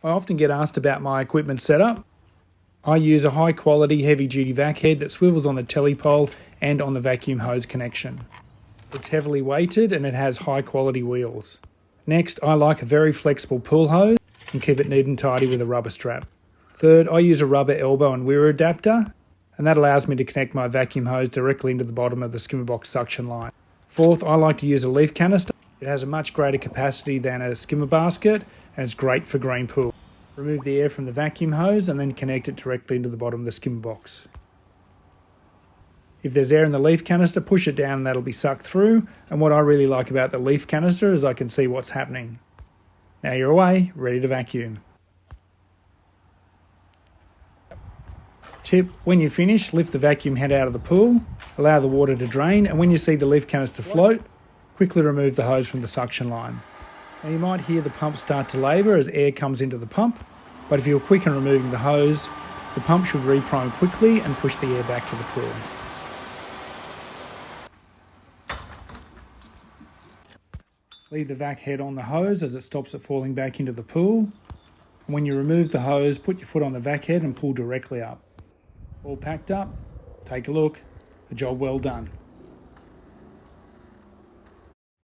I often get asked about my equipment setup. I use a high quality heavy duty vac head that swivels on the telepole and on the vacuum hose connection. It's heavily weighted and it has high quality wheels. Next, I like a very flexible pull hose and keep it neat and tidy with a rubber strap. Third, I use a rubber elbow and weir adapter, and that allows me to connect my vacuum hose directly into the bottom of the skimmer box suction line. Fourth, I like to use a leaf canister. It has a much greater capacity than a skimmer basket and it's great for green pool. Remove the air from the vacuum hose and then connect it directly into the bottom of the skimmer box. If there's air in the leaf canister, push it down and that'll be sucked through. And what I really like about the leaf canister is I can see what's happening. Now you're away, ready to vacuum. Tip, when you finish, lift the vacuum head out of the pool, allow the water to drain, and when you see the leaf canister float, quickly remove the hose from the suction line. Now you might hear the pump start to labour as air comes into the pump, but if you're quick in removing the hose, the pump should reprime quickly and push the air back to the pool. Leave the vac head on the hose as it stops it falling back into the pool. And when you remove the hose, put your foot on the vac head and pull directly up. All packed up, take a look, a job well done.